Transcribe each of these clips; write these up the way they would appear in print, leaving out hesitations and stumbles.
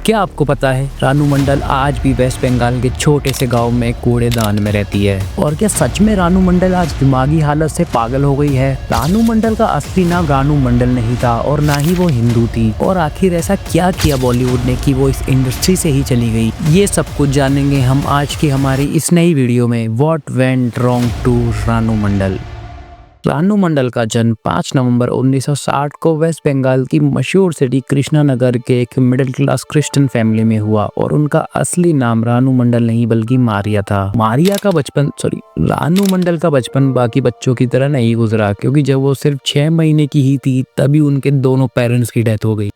क्या आपको पता है रानू मंडल आज भी वेस्ट बंगाल के छोटे से गांव में कूड़ेदान में रहती है? और क्या सच में रानू मंडल आज दिमागी हालत से पागल हो गई है? रानू मंडल का असली नाम रानू मंडल नहीं था और ना ही वो हिंदू थी। और आखिर ऐसा क्या किया बॉलीवुड ने कि वो इस इंडस्ट्री से ही चली गई? ये सब कुछ जानेंगे हम आज की हमारी इस नई वीडियो में। What went wrong to Ranu Mondal. Ranu Mondal का जन्म 5 नवंबर 1960 को वेस्ट बंगाल की मशहूर सिटी कृष्णानगर के एक मिडिल क्लास क्रिश्चियन फैमिली में हुआ और उनका असली नाम रानू मंडल नहीं बल्कि मारिया था। रानू मंडल का बचपन बाकी बच्चों की तरह नहीं गुजरा, क्योंकि जब वो सिर्फ 6 महीने की ही थी तभी उनके दोनों पेरेंट्स की डेथ हो गई।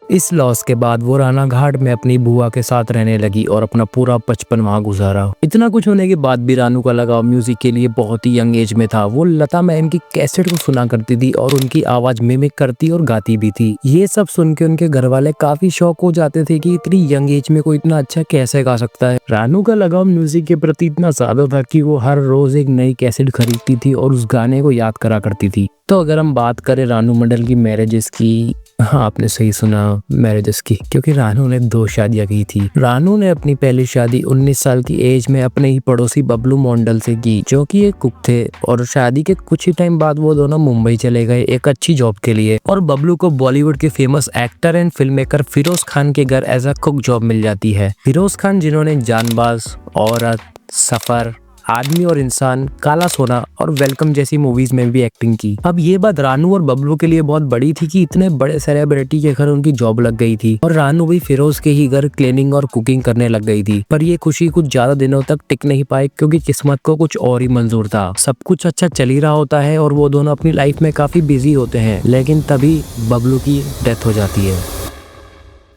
इस लॉस के बाद वो राना घाट में अपनी बुआ के साथ रहने लगी और अपना पूरा बचपन वहाँ गुजारा। इतना कुछ होने के बाद भी रानू का लगाव म्यूजिक के लिए बहुत ही यंग एज में था। वो लता मैम की कैसेट को सुना करती थी और उनकी आवाज मिमिक करती और गाती भी थी। ये सब सुन के उनके घर वाले काफी शौक हो जाते थे कि इतनी यंग एज में कोई इतना अच्छा कैसे गा सकता है। रानू का लगाव म्यूजिक के प्रति इतना ज्यादा था कि वो हर रोज एक नई कैसेट खरीदती थी और उस गाने को याद करा करती थी। तो अगर हम बात करें रानू मंडल की मैरिजेस की, हाँ आपने सही सुना, मैरिजेस की, क्योंकि रानू ने 2 शादियां की थी। रानू ने अपनी पहली शादी 19 साल की एज में अपने ही पड़ोसी बबलू मंडल से की, जो कि एक कुक थे। और शादी के कुछ ही टाइम बाद वो दोनों मुंबई चले गए एक अच्छी जॉब के लिए। और बबलू को बॉलीवुड के famous actor and film maker Firoz Khan के घर एज अ कुक जॉब मिल जाती है। फिरोज खान जिन्होंने जानबाज, औरत, सफर, आदमी और इंसान, काला सोना और वेलकम जैसी मूवीज में भी एक्टिंग की। अब ये बात रानू और बबलू के लिए बहुत बड़ी थी कि इतने बड़े सेलिब्रिटी के घर उनकी जॉब लग गई थी और रानू भी फिरोज के ही घर क्लीनिंग और कुकिंग करने लग गई थी। पर ये खुशी कुछ ज्यादा दिनों तक टिक नहीं पाई, क्योंकि किस्मत को कुछ और ही मंजूर था। सब कुछ अच्छा चल ही रहा होता है और वो दोनों अपनी लाइफ में काफी बिजी होते हैं, लेकिन तभी बबलू की डेथ हो जाती है।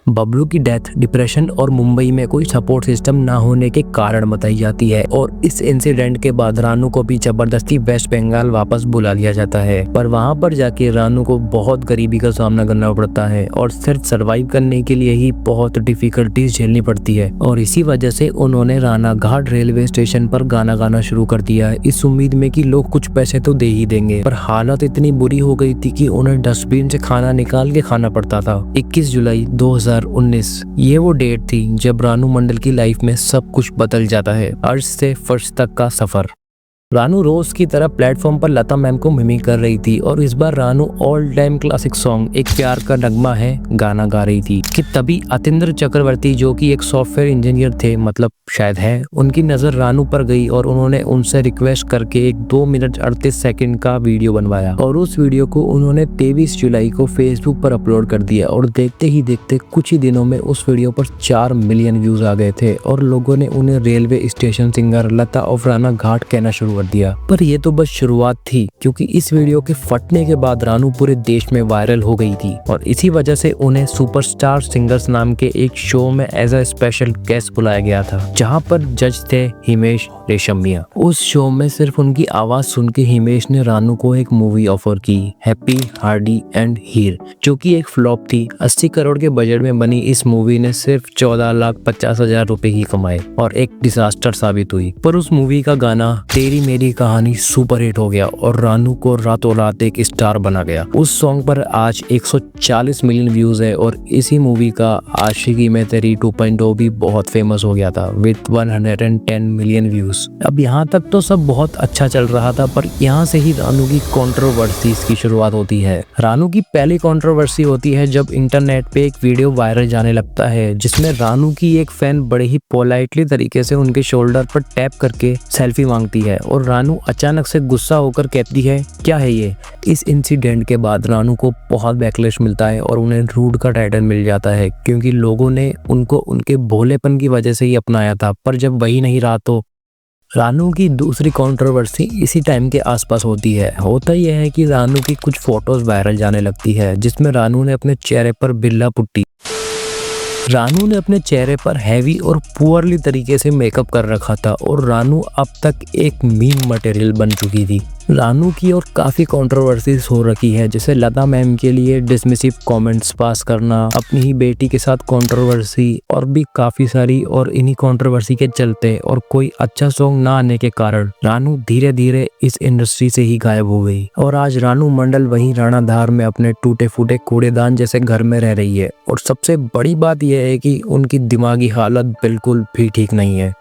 बबलू की डेथ डिप्रेशन और मुंबई में कोई सपोर्ट सिस्टम ना होने के कारण बताई जाती है। और इस इंसिडेंट के बाद रानू को भी जबरदस्ती वेस्ट बंगाल वापस बुला लिया जाता है। पर वहां पर जाके रानू को बहुत गरीबी का सामना करना पड़ता है और सिर्फ सरवाइव करने के लिए ही बहुत डिफिकल्टीज झेलनी पड़ती है। और इसी वजह से उन्होंने राना घाट रेलवे स्टेशन पर गाना गाना शुरू कर दिया, इस उम्मीद में कि लोग कुछ पैसे तो दे ही देंगे। पर हालत इतनी बुरी हो गई थी कि उन्हें डस्टबिन से खाना निकाल के खाना पड़ता था। 21 जुलाई 2019 ये वो डेट थी जब रानू मंडल की लाइफ में सब कुछ बदल जाता है। अर्श से फर्श तक का सफर। रानू रोज की तरह प्लेटफॉर्म पर लता मैम को मिमिक कर रही थी और इस बार Ranu all time classic song एक प्यार का नगमा है गाना गा रही थी कि तभी अतिंद्र चक्रवर्ती, जो कि एक सॉफ्टवेयर इंजीनियर थे, मतलब शायद है, उनकी नजर रानू पर गई और उन्होंने उनसे रिक्वेस्ट करके एक 2 मिनट 38 सेकंड का वीडियो बनवाया। और उस वीडियो को उन्होंने 23 जुलाई को फेसबुक पर अपलोड कर दिया और देखते ही देखते कुछ ही दिनों में उस वीडियो पर 4 मिलियन व्यूज आ गए थे और लोगों ने उन्हें railway station singer Lata of Ranaghat कहना शुरू कर दिया। पर ये तो बस शुरुआत थी, क्योंकि इस वीडियो के फटने के बाद रानू पूरे देश में वायरल हो गई थी और इसी वजह से उन्हें सुपरस्टार सिंगर्स नाम के एक शो में एज अ स्पेशल गेस्ट बुलाया गया था, जहां पर जज थे हिमेश रेशमिया। उस शो में सिर्फ उनकी आवाज सुन के हिमेश ने रानू को एक मूवी ऑफर की, हैप्पी, हार्डी एंड हीर, जो कि एक फ्लॉप थी। 80 करोड़ के बजट में बनी इस मूवी ने सिर्फ 14,50,000 रुपए ही कमाए और एक डिजास्टर साबित हुई। पर उस मूवी का गाना तेरी मेरी कहानी सुपर हिट हो गया और रानू को रातों रात एक स्टार बना गया। उस सॉन्ग पर आज 140 मिलियन व्यूज है और इसी मूवी का आशिकी में तेरी 2.0 भी बहुत फेमस हो गया था विद 110 मिलियन व्यूज। अब यहाँ तक तो सब बहुत अच्छा चल रहा था, पर यहाँ से ही रानू की कंट्रोवर्सी की शुरुआत होती है। रानू की पहली कंट्रोवर्सी होती है जब इंटरनेट पे एक वीडियो वायरल जाने लगता है, जिसमें रानू की एक फैन बड़े ही पोलाइटली तरीके से उनके शोल्डर पर टैप करके सेल्फी मांगती है और रानू अचानक से गुस्सा होकर कहती है, क्या है ये? इस इंसिडेंट के बाद रानू को बहुत बैकलैश मिलता है और उन्हें रूड का टाइटल मिल जाता है, क्योंकि लोगों ने उनको उनके भोलेपन की वजह से ही अपनाया था। पर जब वही नहीं रहा तो रानू की दूसरी कंट्रोवर्सी इसी टाइम के आसपास होती है। होता यह है कि रानू की कुछ फोटोज वायरल जाने लगती है, जिसमें रानू ने अपने चेहरे पर बिल्ला पुट्टी, रानू ने अपने चेहरे पर हैवी और पुअरली तरीके से मेकअप कर रखा था और रानू अब तक एक मीम मटेरियल बन चुकी थी। रानू की और काफ़ी कंट्रोवर्सीज हो रखी है, जैसे लता मैम के लिए डिसमिसिव कमेंट्स पास करना, अपनी ही बेटी के साथ कंट्रोवर्सी और भी काफ़ी सारी, और इन्हीं कंट्रोवर्सी के चलते और कोई अच्छा सॉन्ग ना आने के कारण रानू धीरे धीरे इस इंडस्ट्री से ही गायब हो गई। और आज रानू मंडल वहीं राणाधार में अपने टूटे फूटे कूड़ेदान जैसे घर में रह रही है। और सबसे बड़ी बात यह है कि उनकी दिमागी हालत बिल्कुल भी ठीक नहीं है।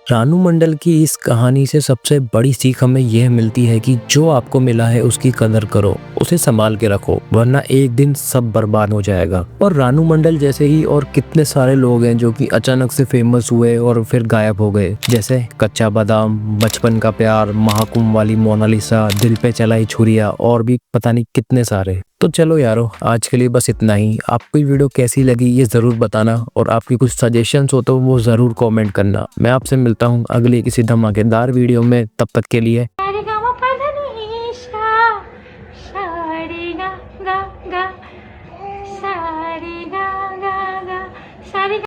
रानू मंडल की इस कहानी से सबसे बड़ी सीख हमें यह मिलती है कि जो आपको मिला है उसकी कदर करो, उसे संभाल के रखो, वरना एक दिन सब बर्बाद हो जाएगा। और रानू मंडल जैसे ही और कितने सारे लोग हैं जो कि अचानक से फेमस हुए और फिर गायब हो गए, जैसे कच्चा बादाम, बचपन का प्यार, महाकुंभ वाली मोनालिसा, दिल पे चलाई छुरिया और भी पता नहीं कितने सारे। तो चलो यारो, आज के लिए बस इतना ही। आपको ये वीडियो कैसी लगी ये ज़रूर बताना, और आपकी कुछ सजेशंस हो तो वो ज़रूर कमेंट करना। मैं आपसे मिलता हूँ अगली किसी धमाकेदार वीडियो में, तब तक के लिए